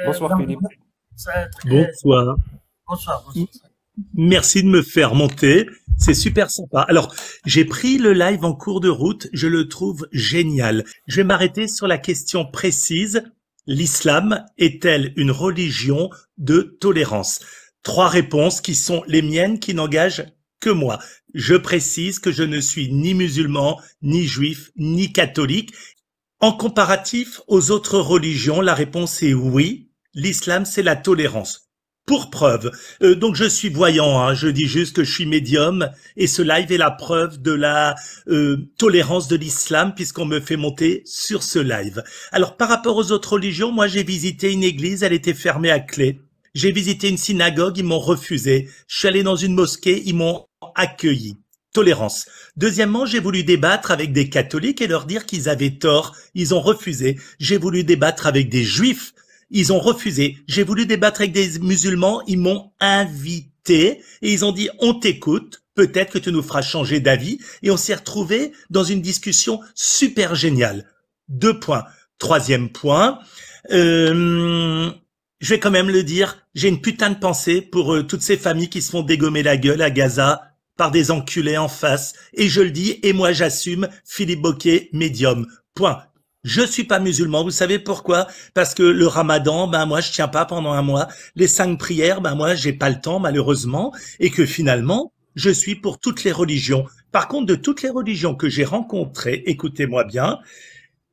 Bonsoir Donc, Philippe. Bonsoir. bonsoir, M- bonsoir. Merci de me faire monter. C'est super sympa. Alors, j'ai pris le live en cours de route. Je le trouve génial. Je vais m'arrêter sur la question précise. L'islam est-elle une religion de tolérance? Trois réponses qui sont les miennes, qui n'engagent que moi. Je précise que je ne suis ni musulman, ni juif, ni catholique. En comparatif aux autres religions, la réponse est oui. L'islam, c'est la tolérance. Pour preuve, donc je suis voyant, hein, je dis juste que je suis médium et ce live est la preuve de la tolérance de l'islam puisqu'on me fait monter sur ce live. Alors par rapport aux autres religions, moi j'ai visité une église, elle était fermée à clé. J'ai visité une synagogue, ils m'ont refusé. Je suis allé dans une mosquée, ils m'ont accueilli. Tolérance. Deuxièmement, j'ai voulu débattre avec des catholiques et leur dire qu'ils avaient tort. Ils ont refusé. J'ai voulu débattre avec des juifs. Ils ont refusé. J'ai voulu débattre avec des musulmans. Ils m'ont invité et ils ont dit on t'écoute. Peut-être que tu nous feras changer d'avis. Et on s'est retrouvé dans une discussion super géniale. Deux points. Troisième point. Je vais quand même le dire. J'ai une putain de pensée pour toutes ces familles qui se font dégommer la gueule à Gaza par des enculés en face. Et je le dis, et moi j'assume, Philippe Boquet, médium. Point. Je suis pas musulman, vous savez pourquoi? Parce que le ramadan, ben moi je tiens pas pendant un mois. Les 5 prières, ben moi j'ai pas le temps malheureusement. Et que finalement, je suis pour toutes les religions. Par contre, de toutes les religions que j'ai rencontrées, écoutez-moi bien,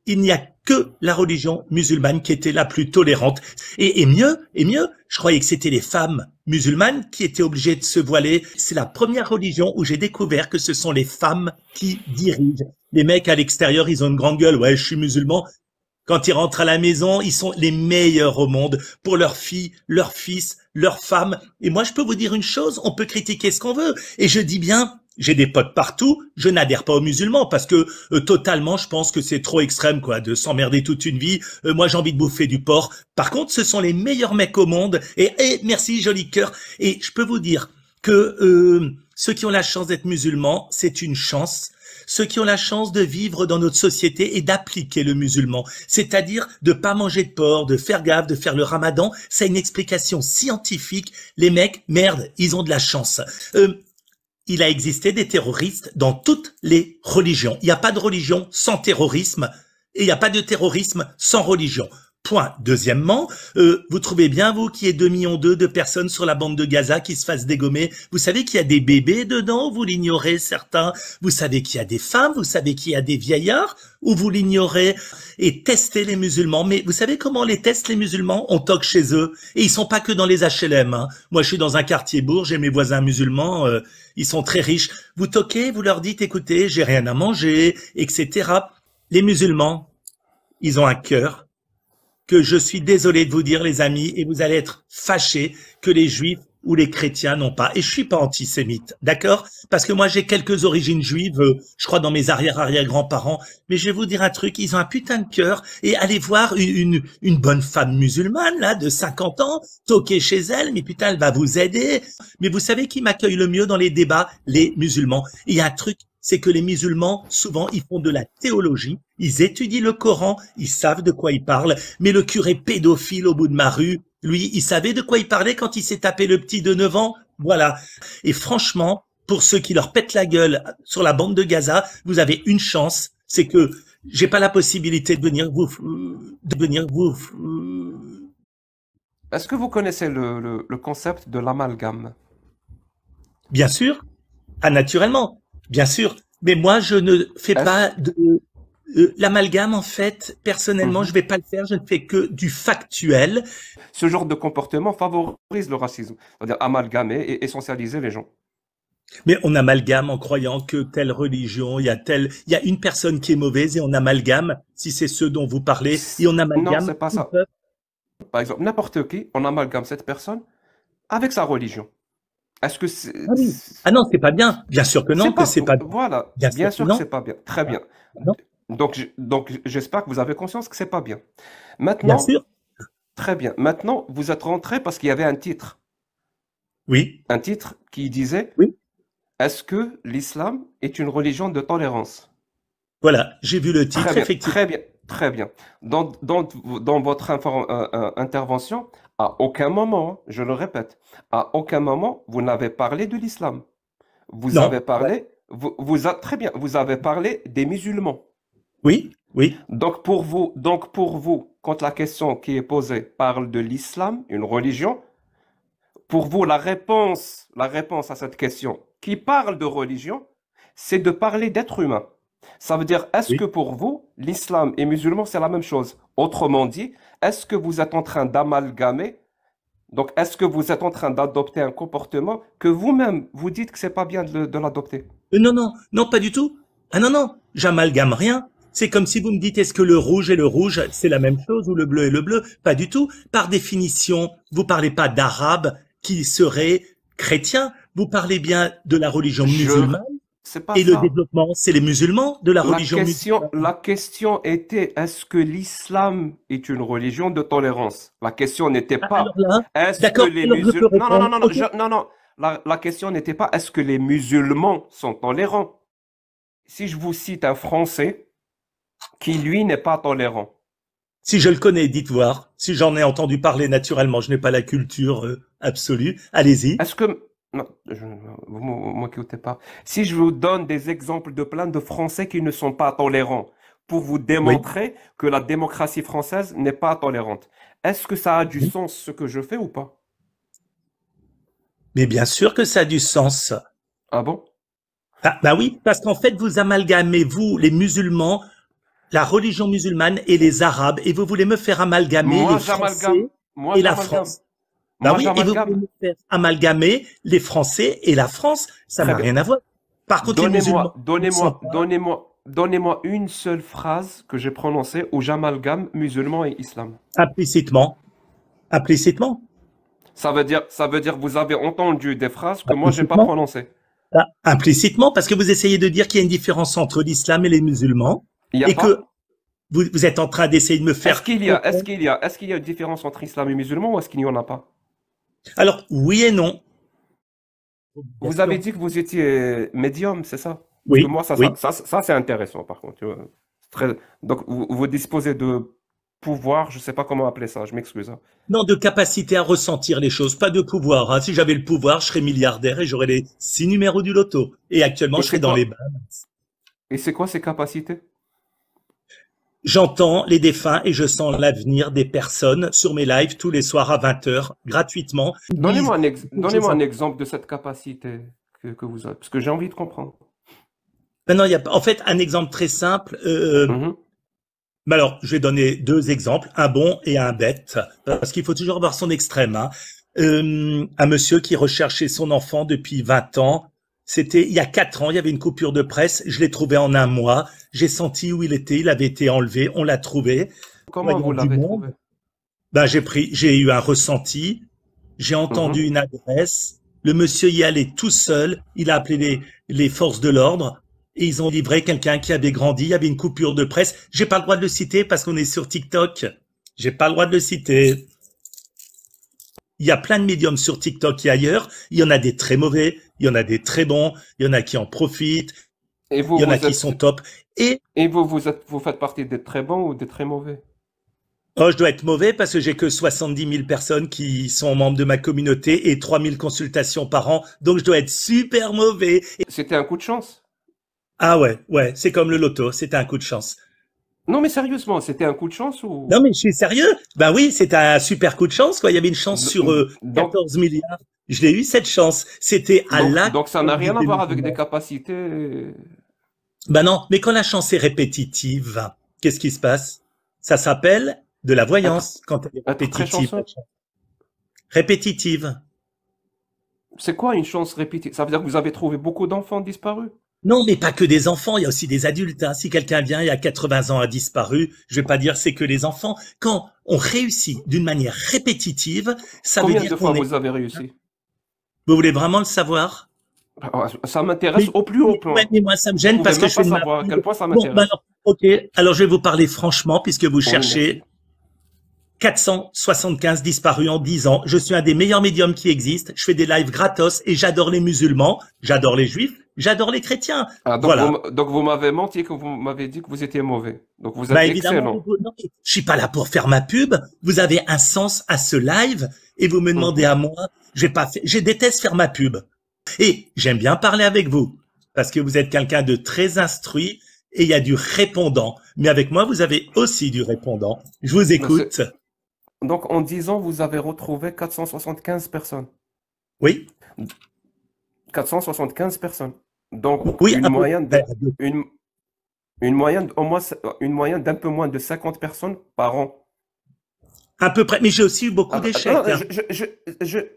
il n'y a que la religion musulmane qui était la plus tolérante. Et mieux, je croyais que c'était les femmes musulmanes qui étaient obligées de se voiler. C'est la première religion où j'ai découvert que ce sont les femmes qui dirigent. Les mecs à l'extérieur, ils ont une grande gueule. Ouais, je suis musulman. Quand ils rentrent à la maison, ils sont les meilleurs au monde pour leurs filles, leurs fils, leurs femmes. Et moi, je peux vous dire une chose, on peut critiquer ce qu'on veut. Et je dis bien, j'ai des potes partout, je n'adhère pas aux musulmans parce que totalement, je pense que c'est trop extrême quoi, de s'emmerder toute une vie. Moi, j'ai envie de bouffer du porc. Par contre, ce sont les meilleurs mecs au monde. Et merci, joli cœur. Et je peux vous dire que ceux qui ont la chance d'être musulmans, c'est une chance. Ceux qui ont la chance de vivre dans notre société et d'appliquer le musulman, c'est-à-dire de pas manger de porc, de faire gaffe, de faire le ramadan, ça a une explication scientifique. Les mecs, merde, ils ont de la chance. Il a existé des terroristes dans toutes les religions. Il n'y a pas de religion sans terrorisme et il n'y a pas de terrorisme sans religion. Point. Deuxièmement, vous trouvez bien, vous, qu'il y ait 2,2 millions de personnes sur la bande de Gaza qui se fassent dégommer. Vous savez qu'il y a des bébés dedans, vous l'ignorez, certains. Vous savez qu'il y a des femmes, vous savez qu'il y a des vieillards, ou vous l'ignorez. Et testez les musulmans. Mais vous savez comment on les teste, les musulmans? On toque chez eux. Et ils sont pas que dans les HLM. Hein. Moi, je suis dans un quartier bourg, j'ai mes voisins musulmans, ils sont très riches. Vous toquez, vous leur dites, écoutez, j'ai rien à manger, etc. Les musulmans, ils ont un cœur que je suis désolé de vous dire, les amis, et vous allez être fâchés que les juifs ou les chrétiens n'ont pas. Et je suis pas antisémite, d'accord? Parce que moi, j'ai quelques origines juives, je crois dans mes arrière-arrière-grands-parents. Mais je vais vous dire un truc, ils ont un putain de cœur. Et allez voir une bonne femme musulmane, là, de 50 ans, toquer chez elle, mais putain, elle va vous aider. Mais vous savez qui m'accueille le mieux dans les débats? Les musulmans. Et il y a un truc, c'est que les musulmans, souvent, ils font de la théologie, ils étudient le Coran, ils savent de quoi ils parlent, mais le curé pédophile au bout de ma rue, lui, il savait de quoi il parlait quand il s'est tapé le petit de 9 ans. Voilà. Et franchement, pour ceux qui leur pètent la gueule sur la bande de Gaza, vous avez une chance, c'est que j'ai pas la possibilité de venir vous. Est-ce que vous connaissez le concept de l'amalgame? Bien sûr, ah, naturellement, bien sûr. Mais moi, je ne fais Est-ce... pas de l'amalgame. En fait, personnellement, Mhm. je vais pas le faire. Je ne fais que du factuel. Ce genre de comportement favorise le racisme, c'est-à-dire amalgamer et essentialiser les gens. Mais on amalgame en croyant que telle religion, il y a une personne qui est mauvaise et on amalgame, si c'est ce dont vous parlez, et on Non, amalgame c'est pas tout le ça. peuple. Par exemple, n'importe qui, on amalgame cette personne avec sa religion. Est-ce que Ah oui. Ah non, c'est pas bien. Bien sûr que c'est non, que pas... c'est pas bien. Voilà, Bien bien sûr que sûr que non. c'est pas bien. Très Ah, bien. non, Donc j'espère que vous avez conscience que c'est pas bien. bien Maintenant, sûr. très bien. Maintenant, vous êtes rentré parce qu'il y avait un titre. Oui, Un titre qui disait oui. est-ce que l'islam est une religion de tolérance? Voilà, j'ai vu le Très titre, bien, effectivement. très bien. Très bien. Dans votre intervention, à aucun moment, hein, je le répète, à aucun moment, vous n'avez parlé de l'islam. Vous Non. avez parlé, très bien, vous avez parlé des musulmans. Oui, oui. Donc pour vous, quand la question qui est posée parle de l'islam, une religion, pour vous, la réponse à cette question qui parle de religion, c'est de parler d'être humain. Ça veut dire, est-ce Oui. que pour vous, l'islam et musulman, c'est la même chose? Autrement dit, est-ce que vous êtes en train d'amalgamer, donc est-ce que vous êtes en train d'adopter un comportement que vous-même, vous dites que c'est pas bien de l'adopter? Non, non, non, pas du tout. Ah non, non, j'amalgame rien. C'est comme si vous me dites est-ce que le rouge et le rouge, c'est la même chose ou le bleu et le bleu? Pas du tout. Par définition, vous parlez pas d'arabe qui serait chrétien. Vous parlez bien de la religion Je, musulmane c'est pas et le ça. développement, c'est les musulmans de la La religion question, musulmane. la question était, est-ce que l'islam est une religion de tolérance? La question n'était Ah, alors pas, là, est-ce que d'accord, les alors je peux musulmans... Non, non, non, répondre. non, non, Ok. non, non. La question n'était pas, est-ce que les musulmans sont tolérants? Si je vous cite un Français qui, lui, n'est pas tolérant, Si je le connais, dites voir. Si j'en ai entendu parler naturellement, je n'ai pas la culture absolue. Allez-y. est-ce que... Non, vous m'écoutez pas. Si je vous donne des exemples de plein de Français qui ne sont pas tolérants pour vous Oui. démontrer que la démocratie française n'est pas tolérante, est-ce que ça a du sens ce que je fais ou pas? Mais bien sûr que ça a du sens. Ah bon? Ah, bah oui, parce qu'en fait, vous amalgamez, vous, les musulmans, la religion musulmane et les arabes, et vous voulez me faire amalgamer Moi, les j'amalgame. Français Moi, et la j'amalgame. France. Bah Moi, oui, et vous voulez j'amalgame. me faire amalgamer les Français et la France. Ça Très n'a bien. rien à voir. Par contre, les Donnez-moi, musulmans ne sont donnez-moi, pas donnez-moi, donnez-moi une seule phrase que j'ai prononcée où j'amalgame musulman et islam. implicitement. Implicitement. Ça veut dire que vous avez entendu des phrases que moi, j'ai pas Implicitement. prononcées. Ah, implicitement, parce que vous essayez de dire qu'il y a une différence entre l'islam et les musulmans, Il n'y a et que pas? vous êtes en train d'essayer de me Est-ce faire qu'il y a, est-ce comprendre. qu'il y a, est-ce qu'il y a une différence entre islam et musulman ou est-ce qu'il n'y en a pas? Alors, oui et non. Bien Vous avez sûr. dit que vous étiez médium, c'est ça? Parce que Oui, moi, ça, ça, oui. ça, ça, c'est intéressant, par contre. Tu vois. Donc, vous disposez de pouvoir, je sais pas comment appeler ça, je m'excuse, hein. Non, de capacité à ressentir les choses, pas de pouvoir, hein. Si j'avais le pouvoir, je serais milliardaire et j'aurais les 6 numéros du loto. Et actuellement, Et je serais c'est dans les quoi, bas. et c'est quoi ces capacités? J'entends les défunts et je sens l'avenir des personnes sur mes lives tous les soirs à 20 heures, gratuitement. Ils disent beaucoup de choses Donnez-moi un importantes. exemple de cette capacité que vous avez, parce que j'ai envie de comprendre. Maintenant, il y a, en fait, un exemple très simple. Mhm. Mais alors, je vais donner deux exemples, un bon et un bête, parce qu'il faut toujours avoir son extrême, hein. Un monsieur qui recherchait son enfant depuis 20 ans. C'était il y a 4 ans, il y avait une coupure de presse. Je l'ai trouvé en un mois. J'ai senti où il était. Il avait été enlevé. On l'a trouvé. Comment Voyant vous du l'avez trouvé? monde. Ben, j'ai eu un ressenti. J'ai Mhm. entendu une adresse. Le monsieur y allait tout seul. Il a appelé les forces de l'ordre et ils ont livré quelqu'un qui avait grandi. Il y avait une coupure de presse. J'ai pas le droit de le citer parce qu'on est sur TikTok. J'ai pas le droit de le citer. Il y a plein de médiums sur TikTok et ailleurs. Il y en a des très mauvais. Il y en a des très bons. Il y en a qui en profitent. Et vous, Il y en a vous qui sont êtes, top. Et vous faites partie des très bons ou des très mauvais? oh, je dois être mauvais parce que j'ai que 70 000 personnes qui sont membres de ma communauté et 3 000 consultations par an. Donc, je dois être super mauvais. C'était un coup de chance. Ah ouais, ouais, c'est comme le loto. C'était un coup de chance. Non, mais sérieusement, c'était un coup de chance ou... Non, mais je suis sérieux. Ben oui, c'est un super coup de chance, quoi. Il y avait une chance D- sur Donc, 14 milliards. Je l'ai eu, cette chance. C'était à donc ça n'a rien l'acte à des voir avec des musulmans. capacités. Ben non, mais quand la chance est répétitive, qu'est-ce qui se passe? Ça s'appelle de la Être, voyance quand elle est être très répétitive. chanceux. Répétitive. C'est quoi une chance répétée? Ça veut dire que vous avez trouvé beaucoup d'enfants disparus? Non, mais pas que des enfants, il y a aussi des adultes, hein. Si quelqu'un vient et à 80 ans a disparu, je vais pas dire c'est que les enfants. Quand on réussit d'une manière répétitive, ça veut Combien de dire fois qu'on est... vous avez réussi? Vous voulez vraiment le savoir? Ah, ça m'intéresse au plus haut Ouais, point. mais moi, ça me Vous gêne pouvez parce que même je pas fais de ma savoir à pub. quel point ça Bon, ben m'intéresse. alors, ok. Alors, je vais vous parler franchement puisque vous Oui, merci. cherchez. 475 disparus en 10 ans. Je suis un des meilleurs médiums qui existent. Je fais des lives gratos et j'adore les musulmans, j'adore les juifs, j'adore les chrétiens. Ah, Voilà. donc vous m'avez menti, que vous m'avez dit que vous étiez mauvais. Donc vous êtes Bah évidemment, excellent. non, je suis pas là pour faire ma pub. Vous avez un sens à ce live et vous me demandez Mhm. à moi. Je déteste faire ma pub. Et j'aime bien parler avec vous parce que vous êtes quelqu'un de très instruit et il y a du répondant. Mais avec moi, vous avez aussi du répondant. Je vous Donc, écoute. donc en 10 ans, vous avez retrouvé 475 personnes. Oui, 475 personnes. Donc oui, une un peu. moyenne de, une, une moyenne au moins, une moyenne d'un peu moins de 50 personnes par an. À peu près. Mais j'ai aussi eu beaucoup Non, d'échecs, hein.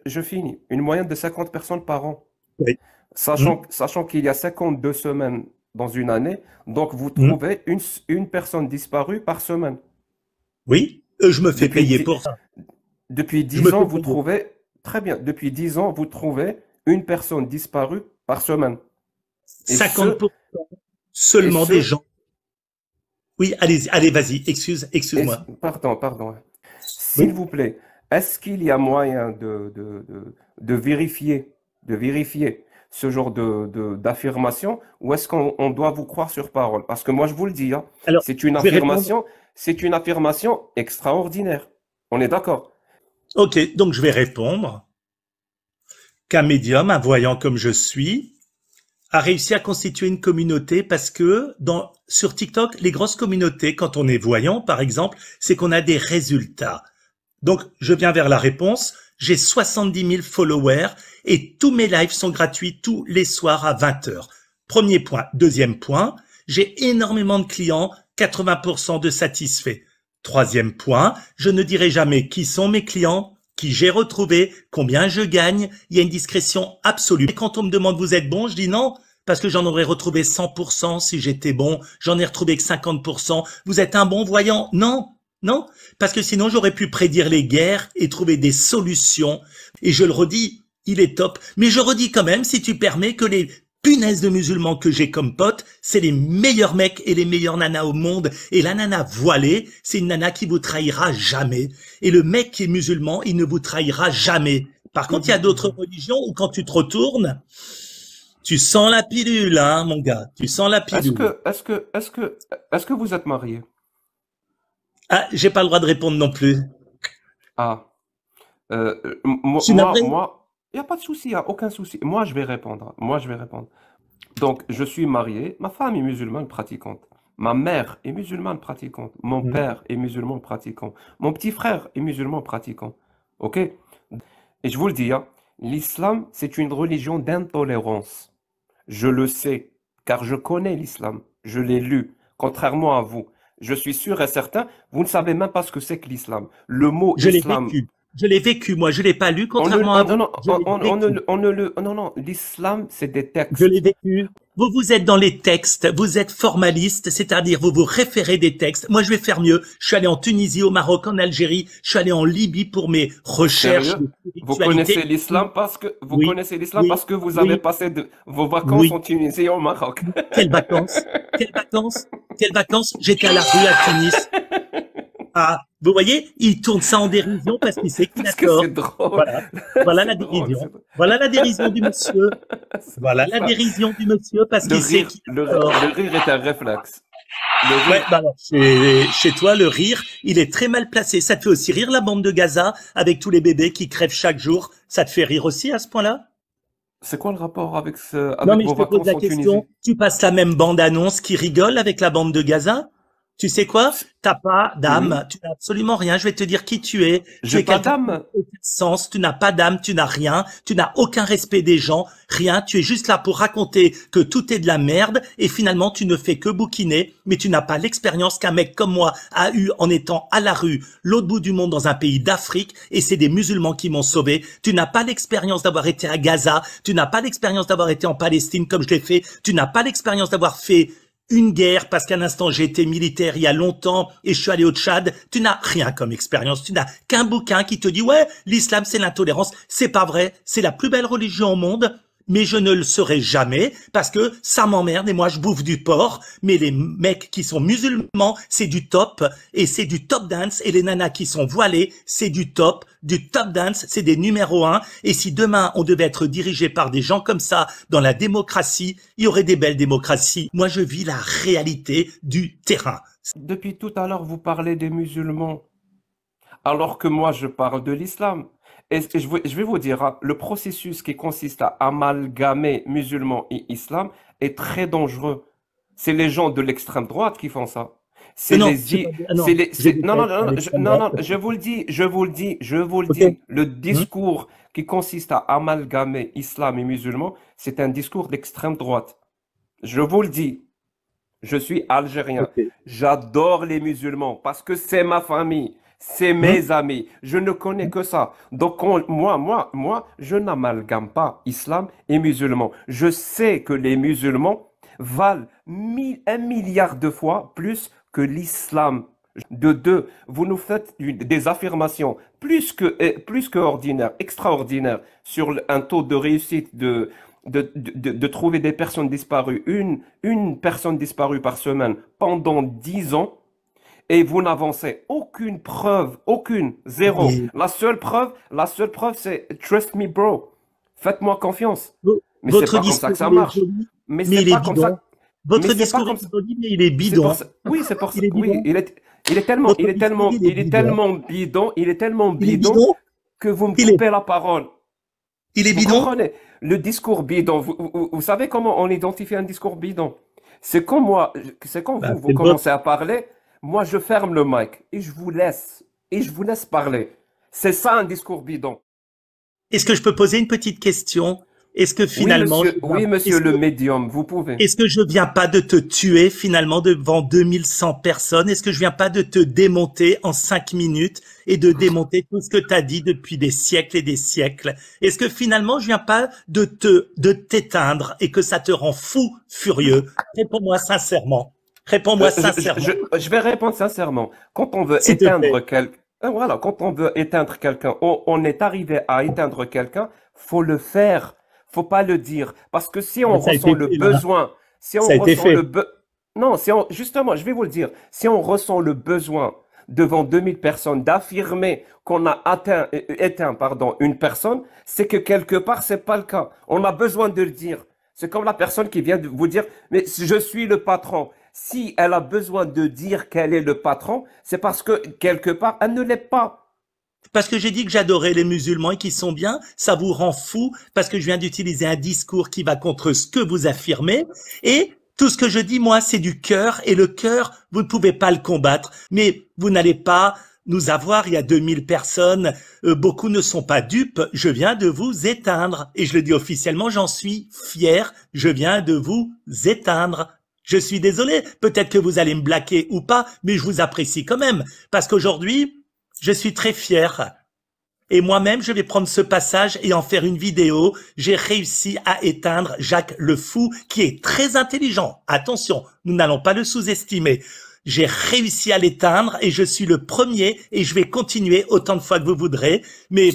je finis. Une moyenne de 50 personnes par an. Oui. Hmm, Sachant qu'il y a 52 semaines dans une année, donc vous hmm. trouvez une personne disparue par semaine. Oui, je me fais Depuis, payer dix- pour ça. depuis Je me 10 ans, fais vous payer. trouvez, très bien, depuis 10 ans, vous trouvez une personne disparue par semaine. Et ce, 50% et seulement des ce, gens. Oui, allez, allez, vas-y, excuse-moi. pardon. S'il Oui. vous plaît, est-ce qu'il y a moyen de vérifier ce genre d'affirmation ou est-ce qu'on doit vous croire sur parole? Parce que moi, je vous le dis, hein, Alors, c'est une je vais répondre. affirmation, c'est une affirmation extraordinaire. On est d'accord? Ok, donc je vais répondre qu'un médium, un voyant comme je suis, a réussi à constituer une communauté parce que sur TikTok, les grosses communautés, quand on est voyant, par exemple, c'est qu'on a des résultats. Donc, je viens vers la réponse. J'ai 70 000 followers et tous mes lives sont gratuits tous les soirs à 20 heures. Premier point. Deuxième point, j'ai énormément de clients, 80% de satisfaits. Troisième point, je ne dirai jamais qui sont mes clients, qui j'ai retrouvé, combien je gagne. Il y a une discrétion absolue. Et quand on me demande vous êtes bon, je dis non, parce que j'en aurais retrouvé 100% si j'étais bon. J'en ai retrouvé que 50%. Vous êtes un bon voyant? Non. Non, parce que sinon j'aurais pu prédire les guerres et trouver des solutions. Et je le redis, il est top. Mais je redis quand même, si tu permets, que les punaises de musulmans que j'ai comme potes, c'est les meilleurs mecs et les meilleures nanas au monde. Et la nana voilée, c'est une nana qui vous trahira jamais. Et le mec qui est musulman, il ne vous trahira jamais. Par contre, il y a d'autres religions où quand tu te retournes, tu sens la pilule, hein, mon gars. Tu sens la Est-ce pilule. que, est-ce que, est-ce que, est-ce que vous êtes marié? Ah, j'ai pas le droit de répondre non plus. Ah, Je suis navré. il n'y a pas de souci, il n'y a aucun souci. Moi, je vais répondre. Moi, je vais répondre. Donc, je suis marié, ma femme est musulmane pratiquante. Ma mère est musulmane pratiquante. Mon père est musulman pratiquant. Mon petit frère est musulman pratiquant. OK? Et je vous le dis, hein, l'islam, c'est une religion d'intolérance. Je le sais, car je connais l'islam. Je l'ai lu, contrairement à vous. Je suis sûr et certain, vous ne savez même pas ce que c'est que l'islam. Le mot Je l'ai islam, vécu. Je l'ai vécu, moi. Je l'ai pas lu, on ne, contrairement à vous. non, non, Je l'ai on ne, vécu. on ne le, non, non, l'islam, c'est des Je l'ai textes. vécu. Vous êtes dans les textes, vous êtes formaliste, c'est-à-dire vous vous référez des textes. Moi, je vais faire mieux. Je suis allé en Tunisie, au Maroc, en Algérie. Je suis allé en Libye pour mes recherches Sérieux? de spiritualité. Vous Oui, connaissez l'islam oui, parce que vous avez oui, passé vos vacances oui. en Tunisie et au Maroc. Quelles vacances? Quelles vacances? Quelles vacances? J'étais à la rue à Tunis. Ah, vous voyez, il tourne ça en dérision parce qu'il sait qu'il a Parce que tort. c'est drôle. Voilà. Voilà la C'est drôle. dérision. Voilà la dérision du monsieur. Voilà C'est la ça. dérision du monsieur parce Le qu'il sait rire, qu'il a tort. le rire est un réflexe. Le Ouais, rire, bah alors, chez toi, le rire, il est très mal placé. Ça te fait aussi rire la bande de Gaza avec tous les bébés qui crèvent chaque jour. Ça te fait rire aussi à ce point-là? c'est quoi le rapport avec Non, avec mais vos je te pose vacances la en Tunisie? question. Tu passes la même bande-annonce qui rigole avec la bande de Gaza? Tu sais quoi? C'est- T'as pas Oui. d'âme, tu n'as absolument rien. Je vais te dire qui tu es. Tu J'ai es pas quelqu'un qui n'a d'âme. aucun sens, tu n'as pas d'âme, tu n'as rien, tu n'as aucun respect des gens, rien. Tu es juste là pour raconter que tout est de la merde et finalement tu ne fais que bouquiner, mais tu n'as pas l'expérience qu'un mec comme moi a eu en étant à la rue, l'autre bout du monde dans un pays d'Afrique et c'est des musulmans qui m'ont sauvé. Tu n'as pas l'expérience d'avoir été à Gaza, tu n'as pas l'expérience d'avoir été en Palestine comme je l'ai fait, tu n'as pas l'expérience d'avoir fait une guerre parce qu'un instant j'ai été militaire il y a longtemps et je suis allé au Tchad. Tu n'as rien comme expérience. Tu n'as qu'un bouquin qui te dit ouais, l'islam c'est l'intolérance. C'est pas vrai. C'est la plus belle religion au monde. mais je ne le serai jamais parce que ça m'emmerde et moi je bouffe du porc. Mais les mecs qui sont musulmans, c'est du top et c'est du top dance. Et les nanas qui sont voilées, c'est du top dance, c'est des numéros 1. Et si demain on devait être dirigé par des gens comme ça dans la démocratie, il y aurait des belles démocraties. Moi je vis la réalité du terrain. Depuis tout à l'heure, vous parlez des musulmans, alors que moi, je parle de l'islam. Et je vais vous dire, hein, le processus qui consiste à amalgamer musulmans et islam est très dangereux. C'est les gens de l'extrême droite qui font ça. C'est Non, les, i- non, je dis non, pas non, être non, à non, l'extrême non, droite. non, je vous le Ok. dis. Le Hmm. discours qui consiste à amalgamer islam et musulmans, c'est un discours d'extrême droite. Je vous le dis. Je suis algérien. Ok. J'adore les musulmans parce que c'est ma famille, c'est Hmm. mes amis. Je ne connais que ça. Donc, moi, je n'amalgame pas islam et musulmans. Je sais que les musulmans valent 1 milliard de fois plus que l'islam. De deux, vous nous faites des affirmations plus que ordinaires, extraordinaires sur un taux de réussite de trouver des personnes disparues, une personne disparue par semaine pendant 10 ans, et vous n'avancez aucune preuve, aucune, zéro. Mais La seule preuve, c'est trust me, bro. Faites-moi confiance. Mais c'est votre pas comme ça discours que ça il est marche. joli, Mais mais c'est il est pas comme bidon. ça. Mais Votre c'est pas discours comme il ça. est joli, mais il est C'est pour bidon. ça. Oui, c'est pour ça. Il est Oui, bidon. il est tellement, Votre discours il est bidon. Il est bidon bidon. que vous me Il est, coupez la parole. il est Vous bidon. comprenez? Le discours bidon, vous savez comment on identifie un discours bidon? C'est quand Bah, vous c'est le vôtre. commencez à parler, moi je ferme le mic et je vous laisse parler. C'est ça un discours bidon. Est-ce que je peux poser une petite question? Est-ce que finalement, Oui, monsieur est-ce le que médium, vous pouvez. Est-ce que je viens pas de te tuer finalement devant 2100 personnes? Est-ce que je viens pas de te démonter en 5 minutes et de démonter tout ce que tu as dit depuis des siècles et des siècles? Est-ce que finalement je viens pas de t'éteindre et que ça te rend fou, furieux? Réponds-moi sincèrement. Réponds-moi sincèrement, Je vais répondre sincèrement. Quand on veut s'il te plaît. voilà, quand on veut éteindre quelqu'un, on est arrivé à éteindre quelqu'un, faut le faire. Faut pas le dire. Parce que si on Mais ça a ressent été le fait là. besoin, si on Ça a été ressent fait. le be... Non, justement, je vais vous le dire. Si on ressent le besoin devant 2000 personnes d'affirmer qu'on a éteint, pardon, une personne, c'est que quelque part, c'est pas le cas. On a besoin de le dire. C'est comme la personne qui vient de vous dire, mais je suis le patron. Si elle a besoin de dire qu'elle est le patron, c'est parce que quelque part, elle ne l'est pas. Parce que j'ai dit que j'adorais les musulmans et qu'ils sont bien, ça vous rend fou parce que je viens d'utiliser un discours qui va contre ce que vous affirmez et tout ce que je dis, moi, c'est du cœur et le cœur, vous ne pouvez pas le combattre, mais vous n'allez pas nous avoir, il y a 2000 personnes, beaucoup ne sont pas dupes, je viens de vous éteindre et je le dis officiellement, j'en suis fier, je viens de vous éteindre. Je suis désolé, peut-être que vous allez me blaquer ou pas, mais je vous apprécie quand même parce qu'aujourd'hui, je suis très fier. Et moi-même, je vais prendre ce passage et en faire une vidéo. J'ai réussi à éteindre Jacques le Fou, qui est très intelligent. Attention, nous n'allons pas le sous-estimer. J'ai réussi à l'éteindre et je suis le premier et je vais continuer autant de fois que vous voudrez. Mais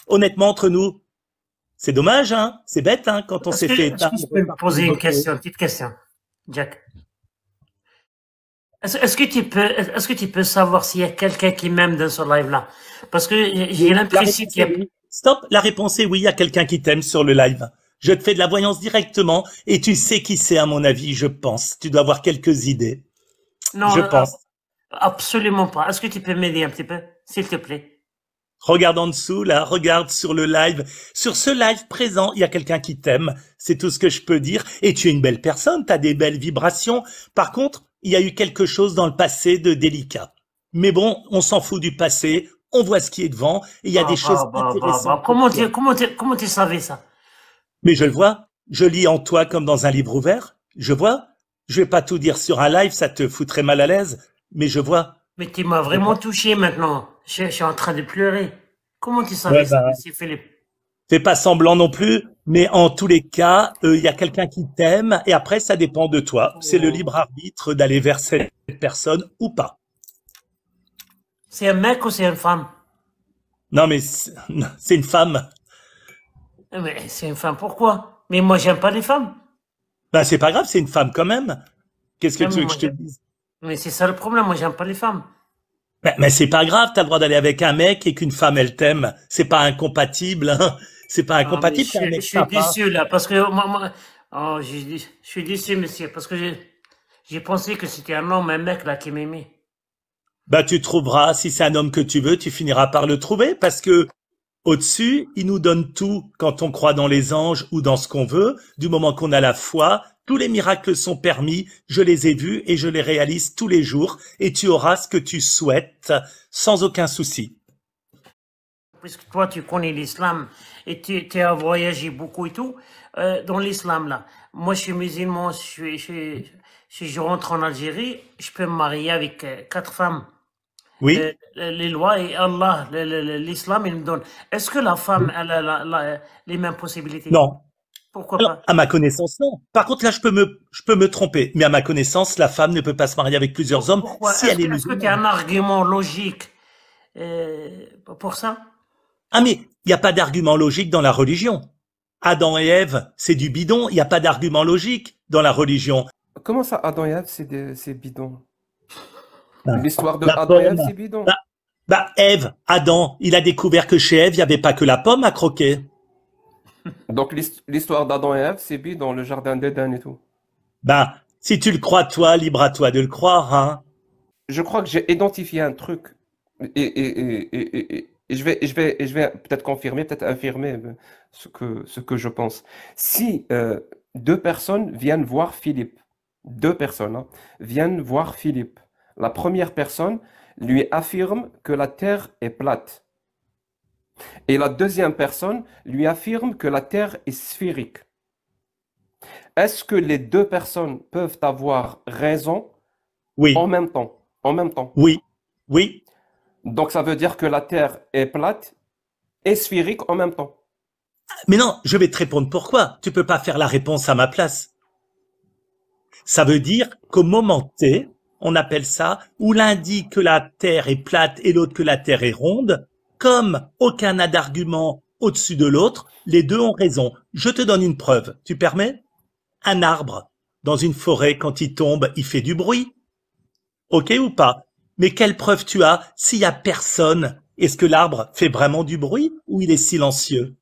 honnêtement, entre nous, c'est dommage, hein. C'est bête, hein, quand on s'est fait Est-ce que éteindre je peux me par poser une votre... question, une petite question, Jack? Est-ce que tu peux savoir s'il y a quelqu'un qui m'aime dans ce live-là? Parce que j'ai La l'impression réponse qu'il y est a... oui. Stop. La réponse est oui. Il y a quelqu'un qui t'aime sur le live. Je te fais de la voyance directement et tu sais qui c'est à mon avis, je pense. Tu dois avoir quelques idées. Non, Je pense. absolument pas. Est-ce que tu peux m'aider un petit peu, s'il te plaît? Regarde en dessous, là. Regarde sur le live. Sur ce live présent, il y a quelqu'un qui t'aime. C'est tout ce que je peux dire. Et tu es une belle personne. Tu as des belles vibrations. Par contre, il y a eu quelque chose dans le passé de délicat. Mais bon, on s'en fout du passé. On voit ce qui est devant. Et il y a des choses intéressantes. Comment tu savais ça? Mais je le vois. Je lis en toi comme dans un livre ouvert. Je vois. Je vais pas tout dire sur un live, ça te foutrait mal à l'aise. Mais je vois. Mais tu m'as Je vraiment vois. touché maintenant. Je suis en train de pleurer. Comment tu Ouais, savais ça, ben, monsieur Philippe? fais pas semblant non plus. Mais en tous les cas, il y a quelqu'un qui t'aime. Et après, ça dépend de toi. C'est le Oh. libre arbitre d'aller vers cette personne ou pas. C'est un mec ou c'est une femme? Non, mais c'est une femme. Mais c'est une femme, pourquoi? Mais moi, j'aime pas les femmes. Ben, c'est pas grave, c'est une femme quand même. Qu'est-ce que Non, tu mais veux que moi, je te dise? mais c'est ça le problème. Moi, j'aime pas les femmes. Mais c'est pas grave, t'as le droit d'aller avec un mec et qu'une femme elle t'aime. C'est pas incompatible, hein. C'est pas Ah, mais incompatible, t'es un je mec suis sympa. déçu, là, parce que oh, je suis déçu, monsieur, parce que j'ai pensé que c'était un homme, un mec, là, qui m'aimait. Bah, tu trouveras, si c'est un homme que tu veux, tu finiras par le trouver parce que au-dessus, il nous donne tout quand on croit dans les anges ou dans ce qu'on veut. Du moment qu'on a la foi, tous les miracles sont permis. Je les ai vus et je les réalise tous les jours et tu auras ce que tu souhaites sans aucun souci. Puisque toi, tu connais l'islam et tu as voyagé beaucoup et tout, dans l'islam, là. Moi, je suis musulman, si je rentre en Algérie, je peux me marier avec 4 femmes. Oui? Les lois et Allah, l'islam, il me donne. Est-ce que la femme, elle a les mêmes possibilités? Non. Pourquoi Alors, pas? à ma connaissance, non. Par contre, là, je peux me tromper. Mais à ma connaissance, la femme ne peut pas se marier avec plusieurs hommes Pourquoi? si elle est Est-ce que tu as musulmane. un argument logique pour ça? Ah, mais il n'y a pas d'argument logique dans la religion. Adam et Ève, c'est du bidon. Il n'y a pas d'argument logique dans la religion. Comment ça, Adam et Ève, c'est bidon? Ben, L'histoire de la Adam et Ève, pomme. c'est bidon. Bah, Ève, Adam, il a découvert que chez Ève, il n'y avait pas que la pomme à croquer. Donc l'histoire d'Adam et Ève, c'est bidon, le jardin d'Éden et tout. Ben, si tu le crois toi, libre à toi de le croire, hein. Je crois que j'ai identifié un truc et je vais peut-être confirmer, peut-être infirmer ce que je pense. Si deux personnes viennent voir Philippe, deux personnes hein, viennent voir Philippe, la première personne lui affirme que la Terre est plate et la deuxième personne lui affirme que la Terre est sphérique. Est-ce que les deux personnes peuvent avoir raison en Oui, même temps? En même temps. oui, oui. Donc ça veut dire que la Terre est plate et sphérique en même temps. Mais non, je vais te répondre pourquoi. Tu peux pas faire la réponse à ma place. Ça veut dire qu'au moment T, on appelle ça, où l'un dit que la Terre est plate et l'autre que la Terre est ronde, comme aucun n'a d'argument au-dessus de l'autre, les deux ont raison. Je te donne une preuve. Tu permets? Un arbre, dans une forêt, quand il tombe, il fait du bruit. Ok ou pas? Mais quelle preuve tu as s'il y a personne? Est-ce que l'arbre fait vraiment du bruit ou il est silencieux?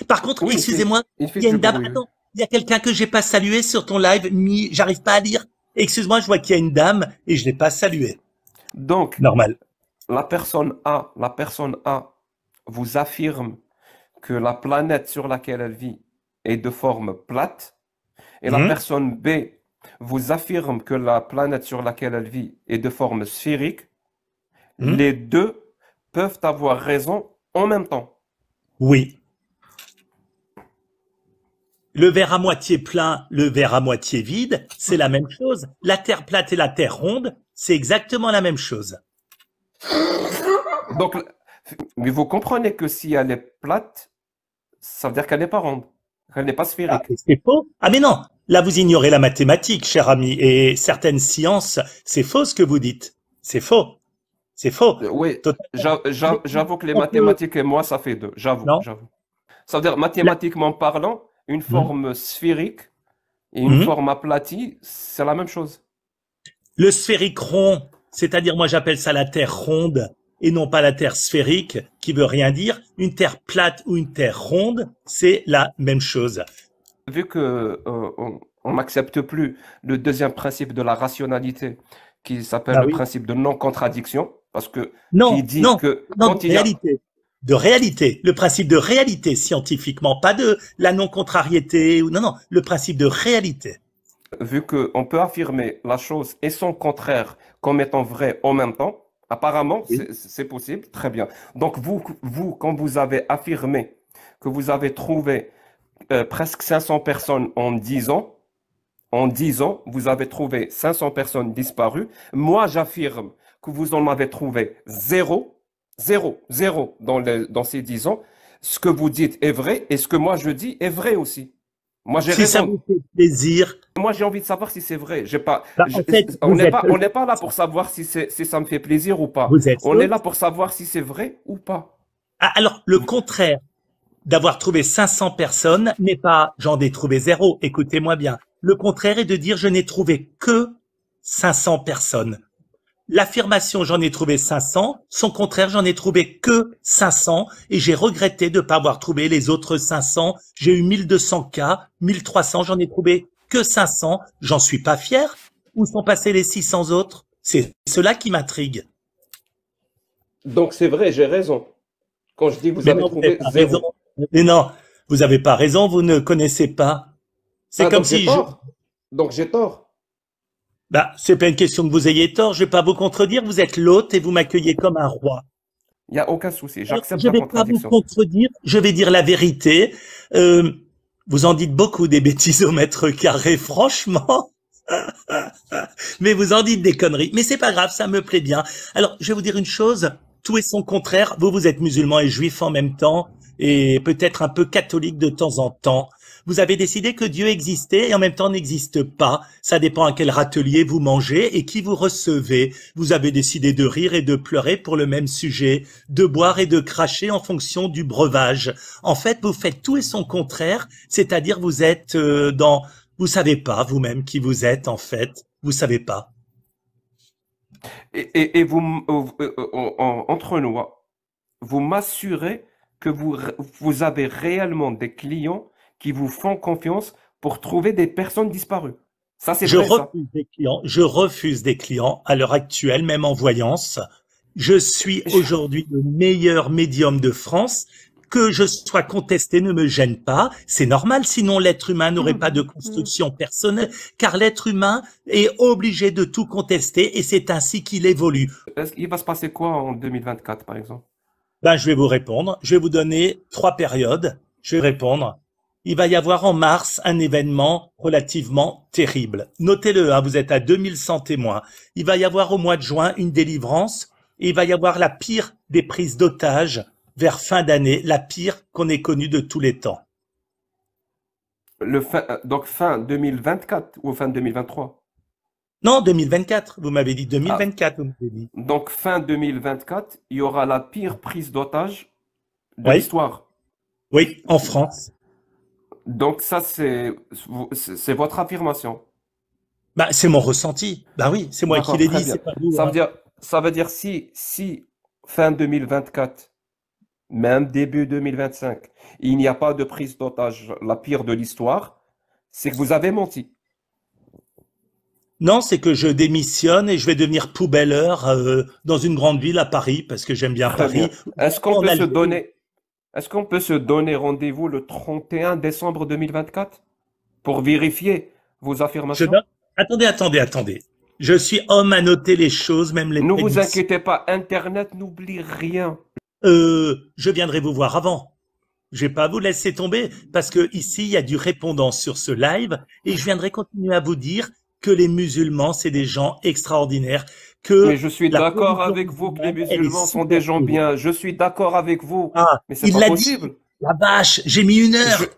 Par contre, Oui, excusez-moi, il fait il y a du une dame. bruit. Attends, il y a quelqu'un que j'ai pas salué sur ton live, j'arrive pas à lire. Excuse-moi, je vois qu'il y a une dame et je l'ai pas saluée. Donc, Normal. la personne A vous affirme que la planète sur laquelle elle vit est de forme plate et la Mhm, personne B vous affirme que la planète sur laquelle elle vit est de forme sphérique. mhm. Les deux peuvent avoir raison en même temps. Oui. Le verre à moitié plein, le verre à moitié vide, c'est la même chose. La terre plate et la terre ronde, c'est exactement la même chose. Donc, mais vous comprenez que si elle est plate, ça veut dire qu'elle n'est pas ronde, qu'elle n'est pas Ah, sphérique. c'est faux. Ah, mais non. Là, vous ignorez la mathématique, cher ami, et certaines sciences, c'est faux ce que vous dites. C'est faux. C'est faux. Oui, Totalement. Mais j'avoue que les on peut, mathématiques et moi, ça fait deux. J'avoue, non? j'avoue. Ça veut dire, La- mathématiquement parlant, une Mhm, forme sphérique et une mhm. forme aplatie, c'est la même chose. Le sphérique rond, c'est-à-dire moi j'appelle ça la Terre ronde et non pas la Terre sphérique, qui veut rien dire. Une Terre plate ou une Terre ronde, c'est la même chose. Vu que on n'accepte plus le deuxième principe de la rationalité, qui s'appelle Bah le oui. principe de non-contradiction, parce que qui Non, dit non, que non, quand de il y a réalité. De réalité. Le principe de réalité scientifiquement, pas de la non-contrariété ou non, non, le principe de réalité. vu qu'on peut affirmer la chose et son contraire comme étant vrai en même temps, apparemment, Oui. c'est possible, très bien. Donc, quand vous avez affirmé que vous avez trouvé presque 500 personnes en 10 ans, vous avez trouvé 500 personnes disparues. Moi, j'affirme que vous en avez trouvé zéro, zéro, zéro dans ces 10 ans. Ce que vous dites est vrai et ce que moi je dis est vrai aussi. Moi, j'ai Si ça raison. vous fait plaisir, Moi, j'ai envie de savoir si c'est vrai. J'ai pas, bah, en fait, vous êtes, on n'est pas là pour savoir si ça me fait plaisir ou pas. vous êtes On est faux. là pour savoir si c'est vrai ou pas. Ah, alors, le contraire. d'avoir trouvé 500 personnes n'est pas j'en ai trouvé zéro. Écoutez-moi bien. Le contraire est de dire je n'ai trouvé que 500 personnes. L'affirmation j'en ai trouvé 500, son contraire j'en ai trouvé que 500 et j'ai regretté de ne pas avoir trouvé les autres 500. J'ai eu 1200 cas, 1300, j'en ai trouvé que 500. J'en suis pas fier. Où sont passés les 600 autres? C'est cela qui m'intrigue. Donc c'est vrai, j'ai raison. Quand je dis que vous Mais avez non, vous n'avez trouvé pas zéro. raison. Mais non, vous n'avez pas raison, vous ne connaissez pas. C'est Ah, comme donc j'ai si tort. Donc j'ai tort. bah, c'est pas une question que vous ayez tort, je vais pas vous contredire, vous êtes l'hôte et vous m'accueillez comme un roi. Il n'y a aucun souci. Alors, J'accepte je la vais pas vous contradiction. contredire, je vais dire la vérité. Vous en dites beaucoup des bêtises au mètre carré, franchement. Mais vous en dites des conneries. Mais c'est pas grave, ça me plaît bien. Alors, je vais vous dire une chose. Tout est son contraire. Vous êtes musulman et juif en même temps. Et peut-être un peu catholique de temps en temps. Vous avez décidé que Dieu existait et en même temps n'existe pas. Ça dépend à quel râtelier vous mangez et qui vous recevez. Vous avez décidé de rire et de pleurer pour le même sujet, de boire et de cracher en fonction du breuvage. En fait, vous faites tout et son contraire, c'est-à-dire vous êtes vous savez pas vous-même qui vous êtes en fait. Vous savez pas. Et vous, entre nous, hein, vous m'assurez que vous avez réellement des clients qui vous font confiance pour trouver des personnes disparues. Ça, c'est Je vrai, ça. refuse des clients. Je refuse des clients à l'heure actuelle, même en voyance. Je suis aujourd'hui le meilleur médium de France. Que je sois contesté ne me gêne pas. C'est normal, sinon l'être humain n'aurait pas de construction personnelle, car l'être humain est obligé de tout contester et c'est ainsi qu'il évolue. Est-ce qu'il va se passer quoi en 2024, par exemple? Ben, je vais vous répondre. Je vais vous donner 3 périodes. Je vais répondre. Il va y avoir en mars un événement relativement terrible. Notez-le, hein, vous êtes à 2100 témoins. Il va y avoir au mois de juin une délivrance et il va y avoir la pire des prises d'otages vers fin d'année, la pire qu'on ait connue de tous les temps. Donc fin 2024 ou fin 2023? Non, 2024. Vous m'avez dit Ah, 2024, vous m'avez dit. donc fin 2024, il y aura la pire prise d'otage de Oui, l'histoire. oui, en France. Donc ça, c'est votre affirmation. Bah, c'est mon ressenti. Bah oui, c'est moi qui D'accord, l'ai très dit, bien. c'est pas vous, Ça veut hein. dire, ça veut dire si fin 2024, même début 2025, il n'y a pas de prise d'otage, la pire de l'histoire, c'est que vous avez menti. Non, c'est que je démissionne et je vais devenir poubelleur dans une grande ville à Paris parce que j'aime bien Très bien. Paris. Ou en Algérie. Est-ce qu'on peut se donner rendez-vous le 31 décembre 2024 pour vérifier vos Je affirmations? donne... Attendez. Je suis homme à noter les choses, même les Ne vous prédictions. inquiétez pas, Internet n'oublie rien. Je viendrai vous voir avant. Je vais pas vous laisser tomber parce que ici il y a du répondant sur ce live et je viendrai continuer à vous dire que les musulmans c'est des gens extraordinaires, Mais que je suis la d'accord religion avec vous que les musulmane elle est musulmans sont des super gens cool. bien. Je suis d'accord avec vous. Ah, Mais c'est il pas l'a dit. possible. La vache, j'ai mis une Je, heure.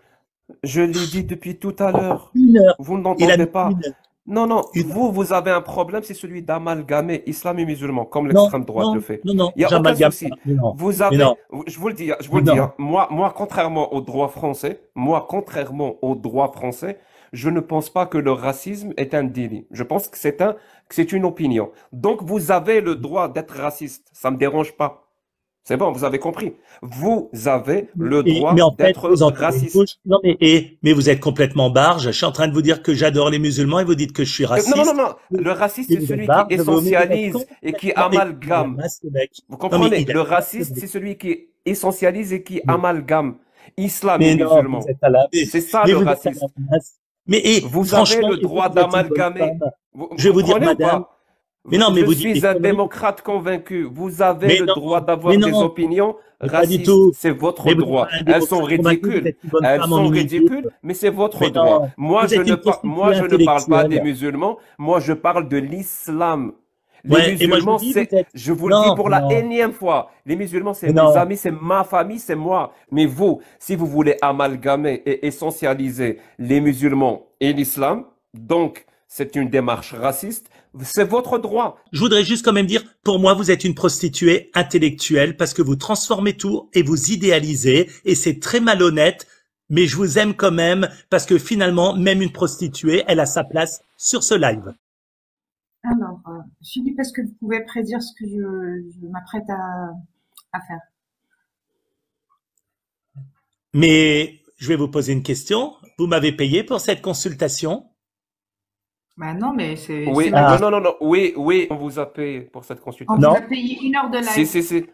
je l'ai dit depuis tout à l'heure. Une heure. Vous Il a n'entendez mis pas. une heure. Non, non, Une heure. vous avez un problème, c'est celui d'amalgamer islam et musulman, comme Non, l'extrême droite le non, fait. non, non, Il n'y a aucun j'amalgame souci. pas. Mais non, Vous mais avez, non, je vous mais le dis, non. hein, contrairement au droit français, contrairement au droit français, je ne pense pas que le racisme est un délit. Je pense que c'est une opinion. Donc, vous avez le droit d'être raciste. Ça me dérange pas. C'est bon, vous avez compris. Vous avez le Mais droit en fait, d'être vous entendez une raciste. bouche. Non, mais vous êtes complètement barge. Je suis en train de vous dire que j'adore les musulmans et vous dites que je suis Non, non, non, raciste. non. Le raciste, Mais c'est vous êtes celui qui barge, mais vous êtes essentialise et qui complètement, mais il a amalgame. masse le mec. Vous Non, mais comprenez? il a Le masse le raciste, mec. c'est celui qui essentialise et qui amalgame islam et Mais non, vous musulman. êtes à la, C'est ça mais le vous êtes à la raciste. masse. Mais, Vous avez franchement, le et vous, droit vous êtes une bonne d'amalgamer. femme. Vous Je vais vous dire, comprenez ou madame, pas? mais non, mais Je vous dites des suis un conneries. démocrate convaincu. Vous avez Mais le non, droit mais d'avoir des non, opinions mais pas du racistes. tout. C'est votre Mais vous n'êtes pas droit. un Elles sont démocrate convaincu, vous ridicules. êtes une bonne Elles femme en sont minuscule. ridicules, mais c'est votre Mais droit. non, vous êtes une prostituée Moi, je ne parle pas des intellectuelle. musulmans. Moi, je parle de l'islam. Les Ouais, et moi je vous musulmans, dis, vous êtes... je vous le dis Non, pour la non, énième fois, les musulmans, c'est mais mes non. amis, c'est ma famille, c'est moi. Mais vous, si vous voulez amalgamer et essentialiser les musulmans et l'islam, donc c'est une démarche raciste, c'est votre droit. Je voudrais juste quand même dire, pour moi, vous êtes une prostituée intellectuelle parce que vous transformez tout et vous idéalisez et c'est très malhonnête, mais je vous aime quand même parce que finalement, même une prostituée, elle a sa place sur ce live. Alors, Philippe, est-ce que vous pouvez prédire ce que je m'apprête à faire? Mais je vais vous poser une question. Vous m'avez payé pour cette consultation? Bah non, mais c'est Oui, ma non. Oui, on vous a payé pour cette On consultation. vous Non. a payé 1 heure de Si, live. si.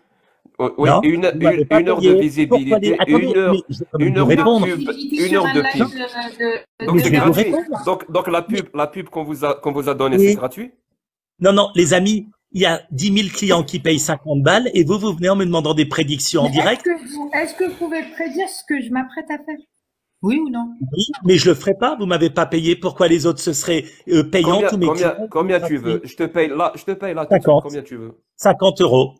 Oui, Non, une vous m'avez pas heure de payé. Pourquoi visibilité, attendez, mais je vais quand même une vous heure de répondre. pub, Visibilité une sur heure un de live pub. de Donc Mais c'est je vais vous 2 heures. gratuit. répondre. Donc la pub qu'on vous a donnée, Oui. c'est gratuit? Non, les amis, il y a 10 000 clients qui payent 50 balles et vous venez en me demandant des prédictions en Mais direct. est-ce que vous pouvez prédire ce que je m'apprête à faire? Oui ou non? Oui, mais je le ferai pas. Vous m'avez pas payé. Pourquoi les autres ce serait payant tous mes clients? Combien tu veux? Je te paye là tout de suite. 50. Combien tu veux? 50 euros.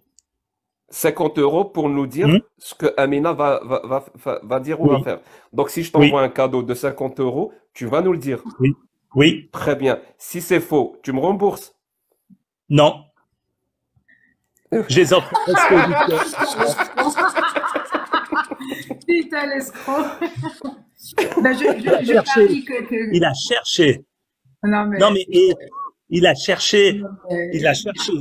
50 euros pour nous dire ce que Amina va dire ou va Oui, faire. Donc si je oui, t'envoie un cadeau de 50 euros, tu vas nous le dire. oui, oui. Très bien. Si c'est faux, tu me rembourses. Non. Je les offre Putain, l'escroc. Ben, je cherché. parie que... Il a cherché. Non, mais... Non, mais il a cherché. non, mais Il a cherché.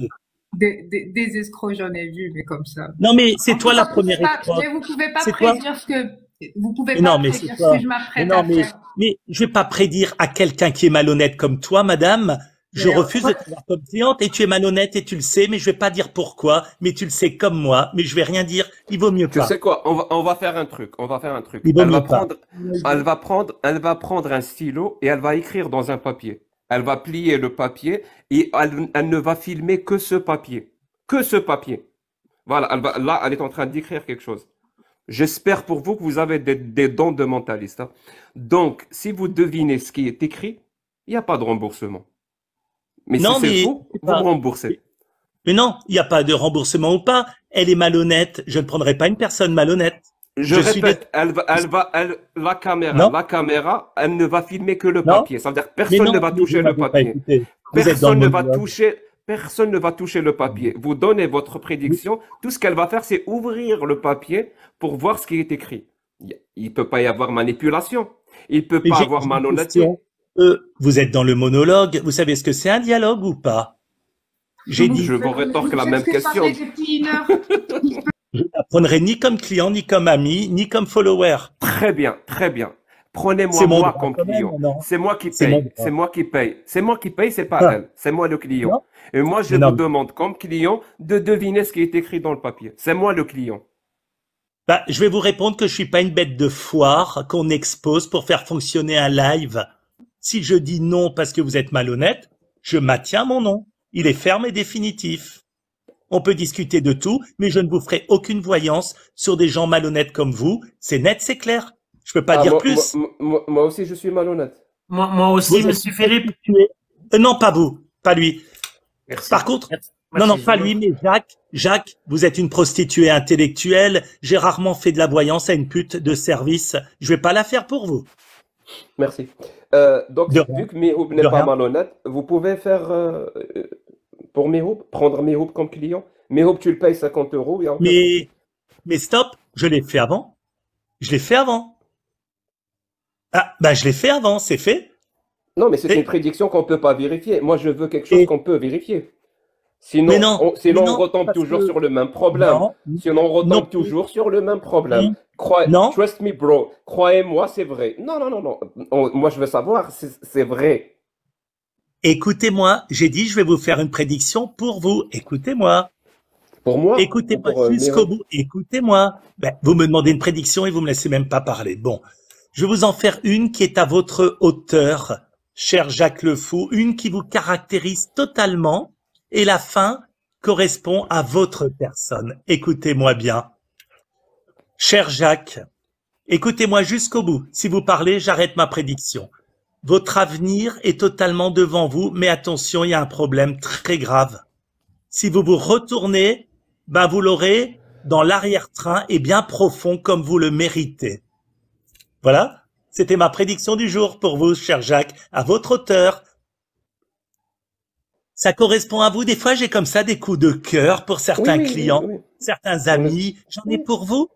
des escrocs, j'en ai vu, mais comme ça. Non, mais c'est En toi tout la cas, première escroc. mais vous pouvez pas C'est toi. prédire ce que... Vous pouvez Mais pas non, mais c'est prédire ce toi. que je Mais m'apprête non, à faire. mais je vais pas prédire à quelqu'un qui est malhonnête comme toi, madame. Je Mais, refuse de te voir comme cliente et tu es malhonnête et tu le sais, mais je vais pas dire pourquoi, mais tu le sais comme moi, mais je vais rien dire. Il vaut mieux Tu pas. sais quoi? On va faire un truc. Il vaut Elle va mieux pas. elle va prendre un stylo et elle va écrire dans un papier. Elle va plier le papier et elle ne va filmer que ce papier. Que ce papier. Voilà, là, elle est en train d'écrire quelque chose. J'espère pour vous que vous avez des dons de mentaliste, hein. Donc, si vous devinez ce qui est écrit, il n'y a pas de remboursement. Mais Non, si c'est mais faux, c'est vous me pas. remboursez. Mais non, il n'y a pas de remboursement ou pas. Elle est malhonnête. Je ne prendrai pas une personne malhonnête. Je Je suis répète, la Non, caméra, elle ne va filmer que le non, papier. Ça veut dire que mais personne ne non, va mais toucher vous le m'avez pas papier. écouté. Vous êtes dans le monologue. Personne ne va toucher le papier. Vous donnez votre prédiction. Tout ce qu'elle va faire, c'est ouvrir le papier pour voir ce qui est écrit. Il peut pas y avoir manipulation. Il peut Mais pas j'ai avoir une malhonnêteté. question. Vous êtes dans le monologue. Vous savez ce que c'est un dialogue ou pas? J'ai dit, Je vous rétorque la même Vous faites question. parler depuis 1 heure. je ne l'apprendrai ni comme client, ni comme ami, ni comme follower. Très bien, très bien. Prenez-moi C'est mon moi droit comme quand même, client. non? C'est moi qui C'est mon paye. droit. C'est moi qui paye. C'est moi qui paye, c'est pas Ah, elle. C'est moi le client. non, Et moi, je mais vous non. demande comme client de deviner ce qui est écrit dans le papier. C'est moi le client. Bah, je vais vous répondre que je suis pas une bête de foire qu'on expose pour faire fonctionner un live. Si je dis non parce que vous êtes malhonnête, je maintiens mon nom. Il est ferme et définitif. On peut discuter de tout, mais je ne vous ferai aucune voyance sur des gens malhonnêtes comme vous. C'est net, c'est clair. Je peux pas Ah, dire plus. moi aussi, je suis malhonnête. Moi aussi, Vous Monsieur êtes Philippe. prostitué. Non, pas vous, pas lui. Merci. Par contre, Merci, non, pas je- lui, mais Jacques, vous êtes une prostituée intellectuelle. J'ai rarement fait de la voyance à une pute de service. Je vais pas la faire pour vous. Merci. Donc, De rien, vu que Mihoub n'est de pas rien. malhonnête, vous pouvez faire pour Mihoub, prendre Mihoub comme client. Mihoub, tu le payes 50 euros, il y a aucun souci. Mais stop, je l'ai fait avant. Je l'ai fait avant. Ah, bah, je l'ai fait avant, c'est fait. Non, mais c'est Et- une prédiction qu'on peut pas vérifier. Moi, je veux quelque chose Et- qu'on peut vérifier. Mais non, Sinon mais on non, retombe parce toujours que- sur le même problème. Non, Sinon, on non retombe plus. toujours sur le même problème. Non. Trust me, bro. Croyez-moi, c'est vrai. Non. Moi, je veux savoir, c'est vrai. Écoutez-moi, j'ai dit je vais vous faire une prédiction pour vous. Écoutez-moi. Pour moi, ou Écoutez-moi pour jusqu'au Mihoub. bout. Écoutez-moi. Ben, vous me demandez une prédiction et vous me laissez même pas parler. Bon. Je vais vous en faire une qui est à votre hauteur, cher Jacques Le Fou, une qui vous caractérise totalement et la fin correspond à votre personne. Écoutez-moi bien. Cher Jacques, écoutez-moi jusqu'au bout. Si vous parlez, j'arrête ma prédiction. Votre avenir est totalement devant vous, mais attention, il y a un problème très grave. Si vous vous retournez, ben vous l'aurez dans l'arrière-train et bien profond comme vous le méritez. Voilà, c'était ma prédiction du jour pour vous, cher Jacques, à votre hauteur. Ça correspond à vous. Des fois, j'ai comme ça des coups de cœur pour Oui, certains oui, oui, clients, oui. certains On est- amis. J'en ai oui. pour vous.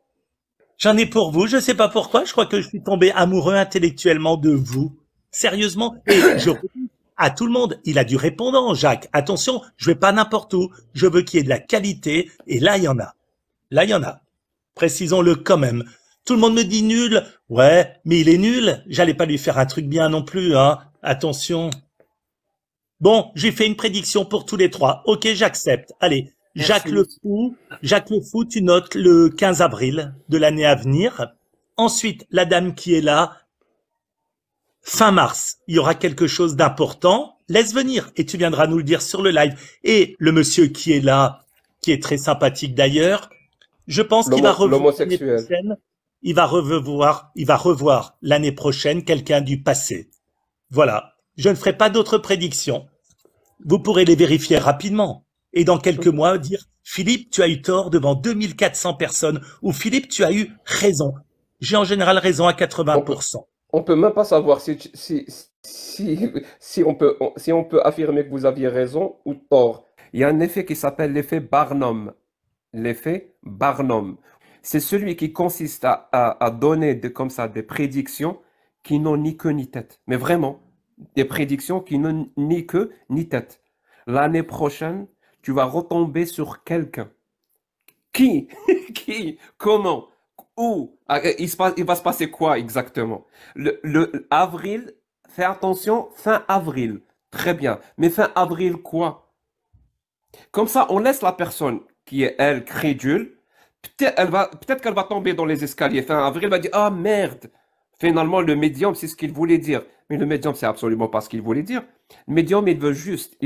J'en ai pour vous. Je sais pas pourquoi. Je crois que je suis tombé amoureux intellectuellement de vous. Sérieusement. Et je redis à tout le monde, il a du répondant, Jacques. Attention, je vais pas n'importe où. Je veux qu'il y ait de la qualité. Et là, il y en a. Là, il y en a. Précisons-le quand même. Tout le monde me dit nul. Ouais, mais il est nul. J'allais pas lui faire un truc bien non plus, hein. Attention. Bon, j'ai fait une prédiction pour tous les trois. Ok, j'accepte. Allez, Merci. Jacques le Fou, tu notes le 15 avril de l'année à venir. Ensuite, la dame qui est là, fin mars, il y aura quelque chose d'important. Laisse venir et tu viendras nous le dire sur le live. Et le monsieur qui est là, qui est très sympathique d'ailleurs, je pense qu'il va revoir l'année L'homosexuel. prochaine. Il va revoir l'année prochaine quelqu'un du passé. Voilà. Je ne ferai pas d'autres prédictions. Vous pourrez les vérifier rapidement. Et dans quelques mois, dire, Philippe, tu as eu tort devant 2400 personnes, ou Philippe, tu as eu raison. J'ai en général raison à On peut, 80%. on peut même pas savoir si on peut affirmer que vous aviez raison ou tort. Il y a un effet qui s'appelle l'effet Barnum. L'effet Barnum. C'est celui qui consiste à donner comme ça des prédictions qui n'ont ni queue ni tête. Mais vraiment, des prédictions qui n'ont ni queue ni tête. L'année prochaine, tu vas retomber sur quelqu'un. Qui? Qui? Comment? Où? Il va se passer quoi exactement? Avril, fais attention, fin avril. Très bien. Mais fin avril quoi? Comme ça, on laisse la personne qui est, elle, crédule. Peut-être qu'elle va tomber dans les escaliers fin avril, elle va dire, ah merde. Finalement, le médium, c'est ce qu'il voulait dire. Mais le médium, c'est absolument pas ce qu'il voulait dire. Le médium, il veut juste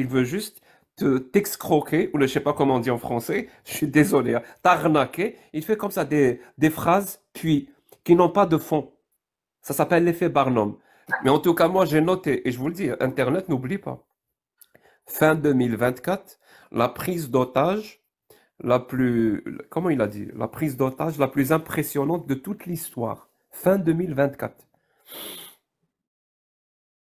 t'excroquer, ou je sais pas comment on dit en français, je suis désolé, hein, t'arnaquer. Il fait comme ça des phrases, puis, qui n'ont pas de fond. Ça s'appelle l'effet Barnum. Mais en tout cas, moi, j'ai noté, et je vous le dis, Internet, n'oublie pas. Fin 2024, la prise d'otage la plus, comment il a dit, la prise d'otage la plus impressionnante de toute l'histoire. Fin 2024.